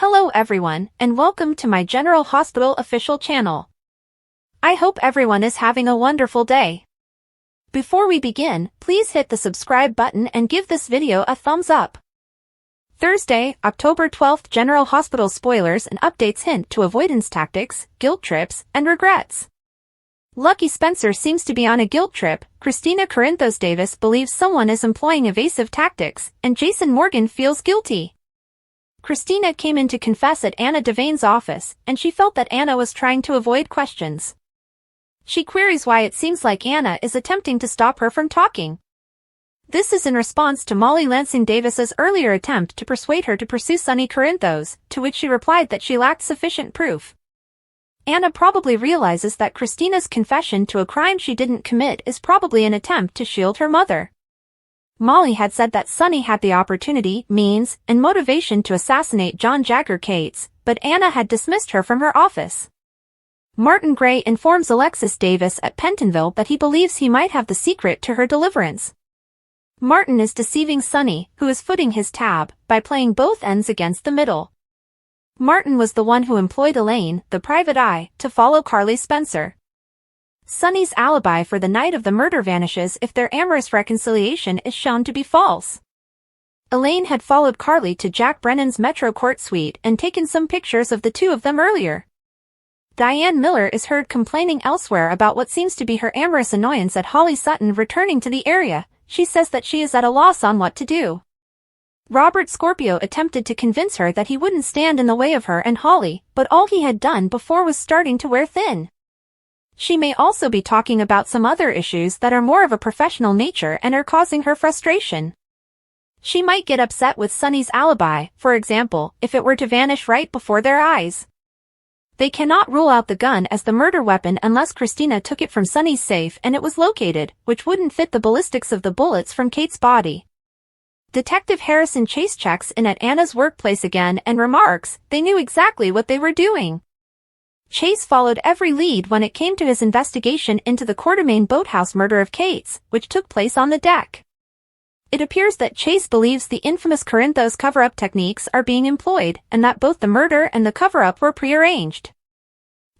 Hello everyone, and welcome to my General Hospital official channel. I hope everyone is having a wonderful day. Before we begin, please hit the subscribe button and give this video a thumbs up. Thursday, October 12th. General Hospital spoilers and updates hint to avoidance tactics, guilt trips, and regrets. Lucky Spencer seems to be on a guilt trip, Christina Corinthos Davis believes someone is employing evasive tactics, and Jason Morgan feels guilty. Christina came in to confess at Anna Devane's office, and she felt that Anna was trying to avoid questions. She queries why it seems like Anna is attempting to stop her from talking. This is in response to Molly Lansing Davis's earlier attempt to persuade her to pursue Sonny Corinthos, to which she replied that she lacked sufficient proof. Anna probably realizes that Christina's confession to a crime she didn't commit is probably an attempt to shield her mother. Molly had said that Sonny had the opportunity, means, and motivation to assassinate John Jagger Cates, but Anna had dismissed her from her office. Martin Gray informs Alexis Davis at Pentonville that he believes he might have the secret to her deliverance. Martin is deceiving Sonny, who is footing his tab, by playing both ends against the middle. Martin was the one who employed Elaine, the private eye, to follow Carly Spencer. Sonny's alibi for the night of the murder vanishes if their amorous reconciliation is shown to be false. Elaine had followed Carly to Jack Brennan's Metro Court suite and taken some pictures of the two of them earlier. Diane Miller is heard complaining elsewhere about what seems to be her amorous annoyance at Holly Sutton returning to the area. She says that she is at a loss on what to do. Robert Scorpio attempted to convince her that he wouldn't stand in the way of her and Holly, but all he had done before was starting to wear thin. She may also be talking about some other issues that are more of a professional nature and are causing her frustration. She might get upset with Sonny's alibi, for example, if it were to vanish right before their eyes. They cannot rule out the gun as the murder weapon unless Christina took it from Sonny's safe and it was located, which wouldn't fit the ballistics of the bullets from Kate's body. Detective Harrison Chase checks in at Anna's workplace again and remarks, they knew exactly what they were doing. Chase followed every lead when it came to his investigation into the Quartermain boathouse murder of Kate's, which took place on the deck. It appears that Chase believes the infamous Corinthos cover-up techniques are being employed, and that both the murder and the cover-up were prearranged.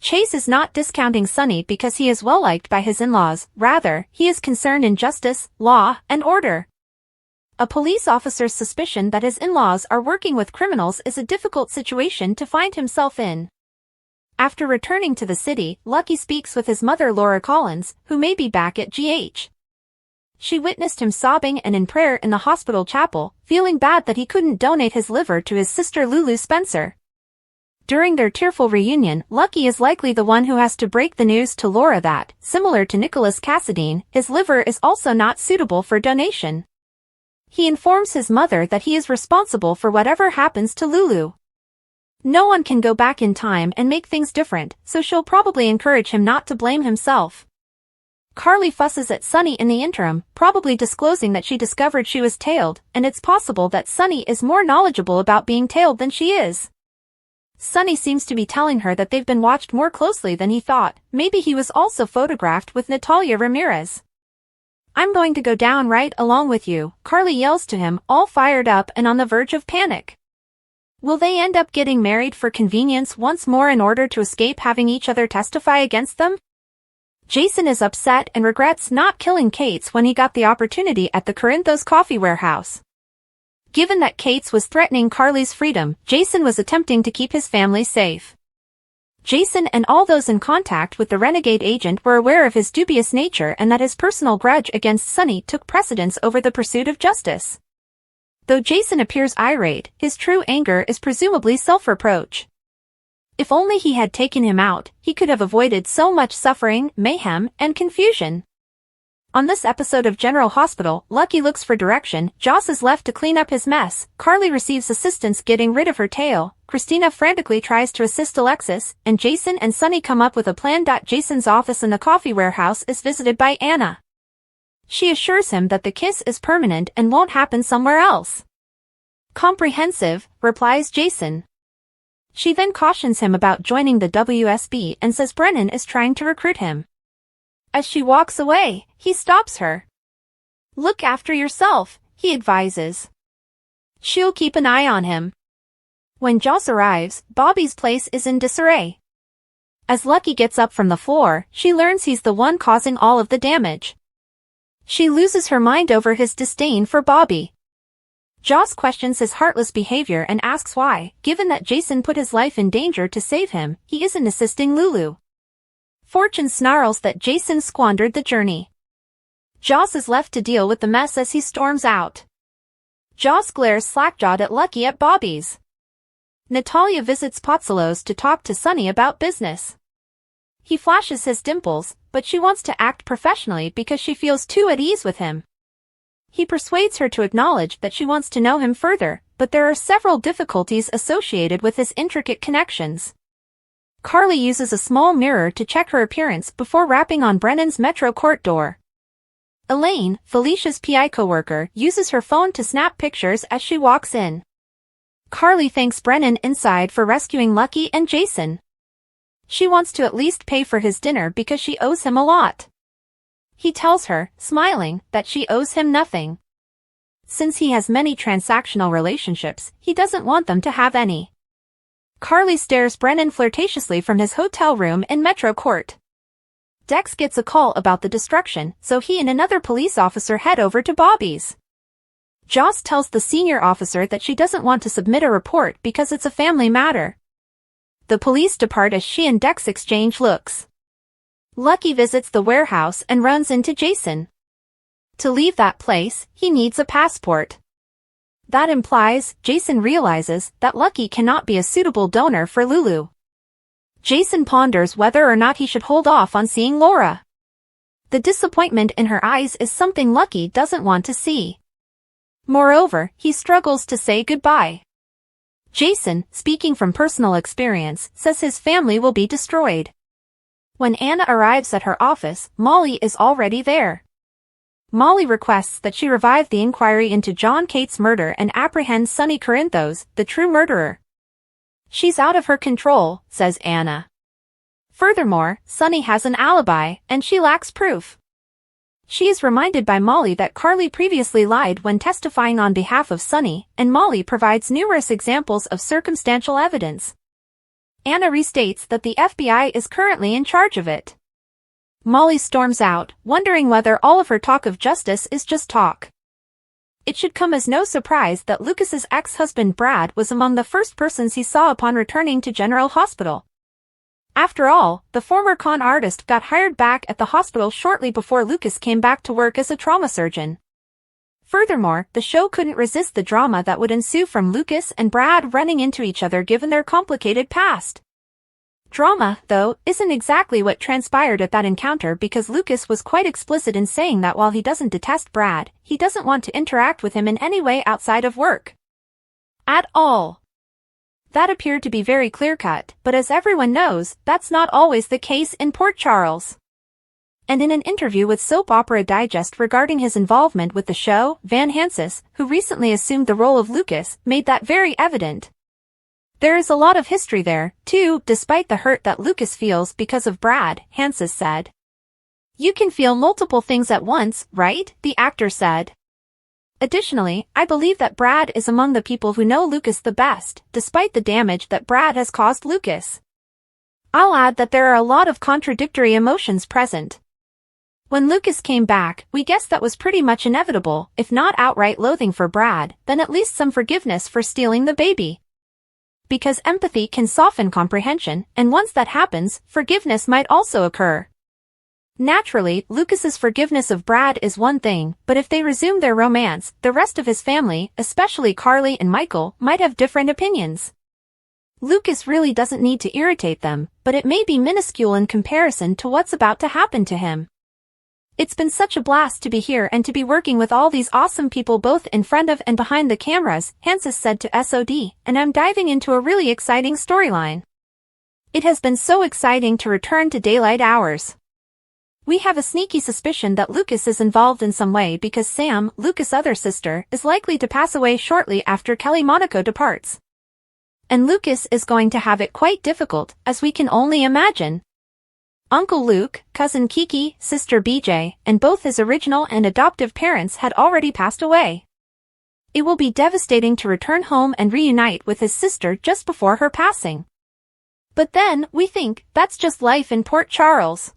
Chase is not discounting Sonny because he is well-liked by his in-laws, rather, he is concerned in justice, law, and order. A police officer's suspicion that his in-laws are working with criminals is a difficult situation to find himself in. After returning to the city, Lucky speaks with his mother Laura Collins, who may be back at GH. She witnessed him sobbing and in prayer in the hospital chapel, feeling bad that he couldn't donate his liver to his sister Lulu Spencer. During their tearful reunion, Lucky is likely the one who has to break the news to Laura that, similar to Nicholas Cassadine, his liver is also not suitable for donation. He informs his mother that he is responsible for whatever happens to Lulu. No one can go back in time and make things different, so she'll probably encourage him not to blame himself. Carly fusses at Sonny in the interim, probably disclosing that she discovered she was tailed, and it's possible that Sonny is more knowledgeable about being tailed than she is. Sonny seems to be telling her that they've been watched more closely than he thought. Maybe he was also photographed with Natalia Ramirez. I'm going to go down right along with you, Carly yells to him, all fired up and on the verge of panic. Will they end up getting married for convenience once more in order to escape having each other testify against them? Jason is upset and regrets not killing Kate's when he got the opportunity at the Corinthos coffee warehouse. Given that Kate's was threatening Carly's freedom, Jason was attempting to keep his family safe. Jason and all those in contact with the renegade agent were aware of his dubious nature and that his personal grudge against Sonny took precedence over the pursuit of justice. Though Jason appears irate, his true anger is presumably self-reproach. If only he had taken him out, he could have avoided so much suffering, mayhem, and confusion. On this episode of General Hospital, Lucky looks for direction, Joss is left to clean up his mess, Carly receives assistance getting rid of her tail, Christina frantically tries to assist Alexis, and Jason and Sonny come up with a plan. Jason's office in the coffee warehouse is visited by Anna. She assures him that the kiss is permanent and won't happen somewhere else. Comprehensive, replies Jason. She then cautions him about joining the WSB and says Brennan is trying to recruit him. As she walks away, he stops her. Look after yourself, he advises. She'll keep an eye on him. When Joss arrives, Bobby's place is in disarray. As Lucky gets up from the floor, she learns he's the one causing all of the damage. She loses her mind over his disdain for Bobby. Joss questions his heartless behavior and asks why, given that Jason put his life in danger to save him, he isn't assisting Lulu. Fortune snarls that Jason squandered the journey. Joss is left to deal with the mess as he storms out. Joss glares slack-jawed at Lucky at Bobby's. Natalia visits Potsalos to talk to Sonny about business. He flashes his dimples, but she wants to act professionally because she feels too at ease with him. He persuades her to acknowledge that she wants to know him further, but there are several difficulties associated with his intricate connections. Carly uses a small mirror to check her appearance before rapping on Brennan's Metro Court door. Elaine, Felicia's PI coworker, uses her phone to snap pictures as she walks in. Carly thanks Brennan inside for rescuing Lucky and Jason. She wants to at least pay for his dinner because she owes him a lot. He tells her, smiling, that she owes him nothing. Since he has many transactional relationships, he doesn't want them to have any. Carly stares Brennan flirtatiously from his hotel room in Metro Court. Dex gets a call about the destruction, so he and another police officer head over to Bobby's. Joss tells the senior officer that she doesn't want to submit a report because it's a family matter. The police depart as she and Dex exchange looks. Lucky visits the warehouse and runs into Jason. To leave that place, he needs a passport. That implies Jason realizes that Lucky cannot be a suitable donor for Lulu. Jason ponders whether or not he should hold off on seeing Laura. The disappointment in her eyes is something Lucky doesn't want to see. Moreover, he struggles to say goodbye. Jason, speaking from personal experience, says his family will be destroyed. When Anna arrives at her office, Molly is already there. Molly requests that she revive the inquiry into John Cate's murder and apprehend Sonny Corinthos, the true murderer. She's out of her control, says Anna. Furthermore, Sonny has an alibi, and she lacks proof. She is reminded by Molly that Carly previously lied when testifying on behalf of Sonny, and Molly provides numerous examples of circumstantial evidence. Anna restates that the FBI is currently in charge of it. Molly storms out, wondering whether all of her talk of justice is just talk. It should come as no surprise that Lucas's ex-husband Brad was among the first persons he saw upon returning to General Hospital. After all, the former con artist got hired back at the hospital shortly before Lucas came back to work as a trauma surgeon. Furthermore, the show couldn't resist the drama that would ensue from Lucas and Brad running into each other given their complicated past. Drama, though, isn't exactly what transpired at that encounter because Lucas was quite explicit in saying that while he doesn't detest Brad, he doesn't want to interact with him in any way outside of work. At all. That appeared to be very clear-cut, but as everyone knows, that's not always the case in Port Charles. And in an interview with Soap Opera Digest regarding his involvement with the show, Van Hansis, who recently assumed the role of Lucas, made that very evident. There is a lot of history there, too, despite the hurt that Lucas feels because of Brad, Hansis said. You can feel multiple things at once, right? The actor said. Additionally, I believe that Brad is among the people who know Lucas the best, despite the damage that Brad has caused Lucas. I'll add that there are a lot of contradictory emotions present. When Lucas came back, we guessed that was pretty much inevitable, if not outright loathing for Brad, then at least some forgiveness for stealing the baby. Because empathy can soften comprehension, and once that happens, forgiveness might also occur. Naturally, Lucas's forgiveness of Brad is one thing, but if they resume their romance, the rest of his family, especially Carly and Michael, might have different opinions. Lucas really doesn't need to irritate them, but it may be minuscule in comparison to what's about to happen to him. It's been such a blast to be here and to be working with all these awesome people both in front of and behind the cameras, Hansis said to SOD, and I'm diving into a really exciting storyline. It has been so exciting to return to daylight hours. We have a sneaky suspicion that Lucas is involved in some way because Sam, Lucas' other sister, is likely to pass away shortly after Kelly Monaco departs. And Lucas is going to have it quite difficult, as we can only imagine. Uncle Luke, cousin Kiki, sister BJ, and both his original and adoptive parents had already passed away. It will be devastating to return home and reunite with his sister just before her passing. But then, we think, that's just life in Port Charles.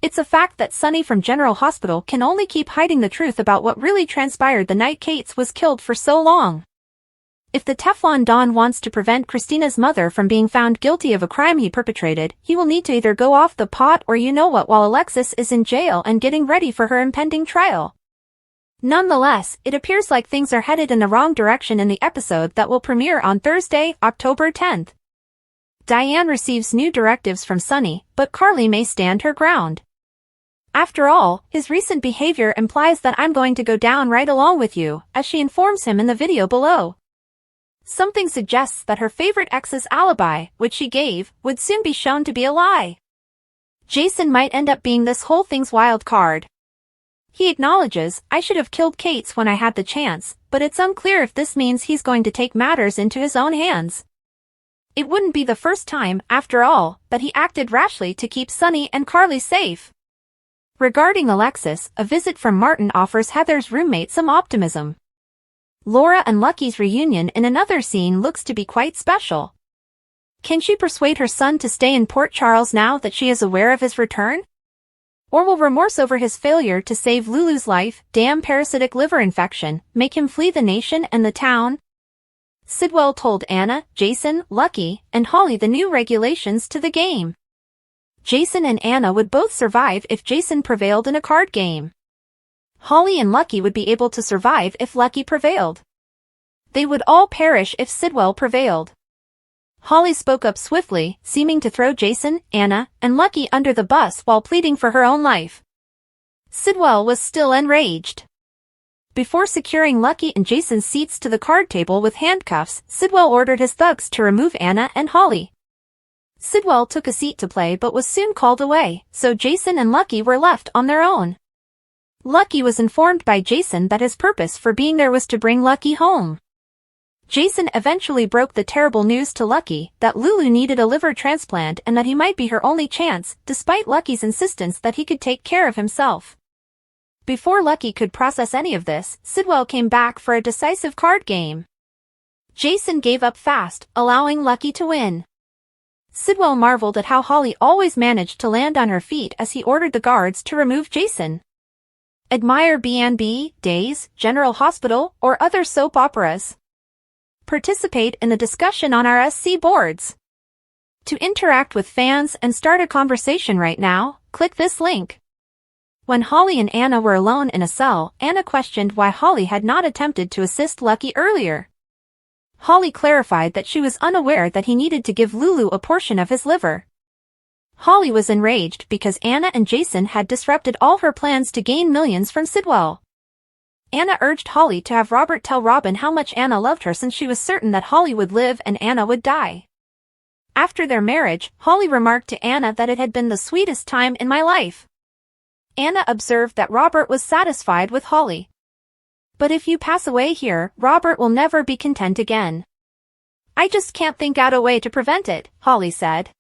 It's a fact that Sonny from General Hospital can only keep hiding the truth about what really transpired the night Kate was killed for so long. If the Teflon Don wants to prevent Christina's mother from being found guilty of a crime he perpetrated, he will need to either go off the pot or you know what while Alexis is in jail and getting ready for her impending trial. Nonetheless, it appears like things are headed in the wrong direction in the episode that will premiere on Thursday, October 10th. Diane receives new directives from Sonny, but Carly may stand her ground. After all, his recent behavior implies that I'm going to go down right along with you, as she informs him in the video below. Something suggests that her favorite ex's alibi, which she gave, would soon be shown to be a lie. Jason might end up being this whole thing's wild card. He acknowledges, I should have killed Kate when I had the chance, but it's unclear if this means he's going to take matters into his own hands. It wouldn't be the first time, after all, that he acted rashly to keep Sonny and Carly safe. Regarding Alexis, a visit from Martin offers Heather's roommate some optimism. Laura and Lucky's reunion in another scene looks to be quite special. Can she persuade her son to stay in Port Charles now that she is aware of his return? Or will remorse over his failure to save Lulu's life, damn parasitic liver infection, make him flee the nation and the town? Sidwell told Anna, Jason, Lucky, and Holly the new regulations to the game. Jason and Anna would both survive if Jason prevailed in a card game. Holly and Lucky would be able to survive if Lucky prevailed. They would all perish if Sidwell prevailed. Holly spoke up swiftly, seeming to throw Jason, Anna, and Lucky under the bus while pleading for her own life. Sidwell was still enraged. Before securing Lucky and Jason's seats to the card table with handcuffs, Sidwell ordered his thugs to remove Anna and Holly. Sidwell took a seat to play but was soon called away, so Jason and Lucky were left on their own. Lucky was informed by Jason that his purpose for being there was to bring Lucky home. Jason eventually broke the terrible news to Lucky that Lulu needed a liver transplant and that he might be her only chance, despite Lucky's insistence that he could take care of himself. Before Lucky could process any of this, Sidwell came back for a decisive card game. Jason gave up fast, allowing Lucky to win. Sidwell marveled at how Holly always managed to land on her feet as he ordered the guards to remove Jason. Admire B&B, Days, General Hospital, or other soap operas. Participate in the discussion on our SC boards. To interact with fans and start a conversation right now, click this link. When Holly and Anna were alone in a cell, Anna questioned why Holly had not attempted to assist Lucky earlier. Holly clarified that she was unaware that he needed to give Lulu a portion of his liver. Holly was enraged because Anna and Jason had disrupted all her plans to gain millions from Sidwell. Anna urged Holly to have Robert tell Robin how much Anna loved her since she was certain that Holly would live and Anna would die. After their marriage, Holly remarked to Anna that it had been the sweetest time in my life. Anna observed that Robert was satisfied with Holly. But if you pass away here, Robert will never be content again. I just can't think out a way to prevent it, Holly said.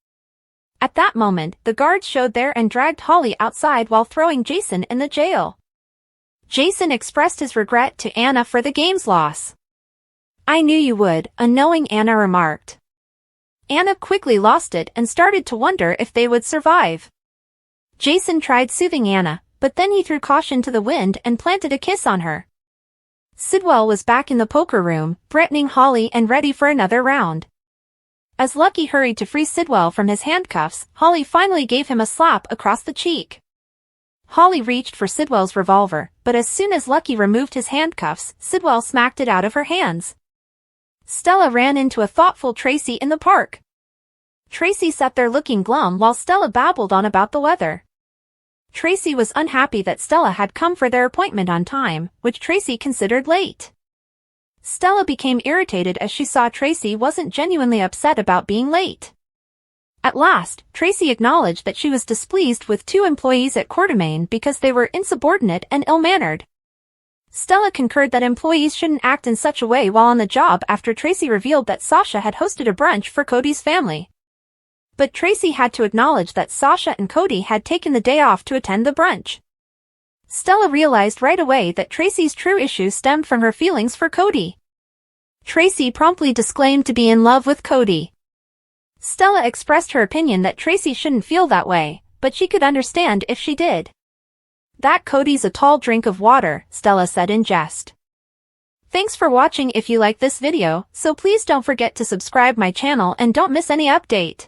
At that moment, the guards showed there and dragged Holly outside while throwing Jason in the jail. Jason expressed his regret to Anna for the game's loss. I knew you would, a knowing Anna remarked. Anna quickly lost it and started to wonder if they would survive. Jason tried soothing Anna, but then he threw caution to the wind and planted a kiss on her. Sidwell was back in the poker room, threatening Holly and ready for another round. As Lucky hurried to free Sidwell from his handcuffs, Holly finally gave him a slap across the cheek. Holly reached for Sidwell's revolver, but as soon as Lucky removed his handcuffs, Sidwell smacked it out of her hands. Stella ran into a thoughtful Tracy in the park. Tracy sat there looking glum while Stella babbled on about the weather. Tracy was unhappy that Stella had come for their appointment on time, which Tracy considered late. Stella became irritated as she saw Tracy wasn't genuinely upset about being late. At last, Tracy acknowledged that she was displeased with two employees at Quartermain because they were insubordinate and ill-mannered. Stella concurred that employees shouldn't act in such a way while on the job after Tracy revealed that Sasha had hosted a brunch for Cody's family. But Tracy had to acknowledge that Sasha and Cody had taken the day off to attend the brunch. Stella realized right away that Tracy's true issue stemmed from her feelings for Cody. Tracy promptly disclaimed to be in love with Cody. Stella expressed her opinion that Tracy shouldn't feel that way, but she could understand if she did. "That Cody's a tall drink of water," Stella said in jest. Thanks for watching. If you like this video, so please don't forget to subscribe my channel and don't miss any update.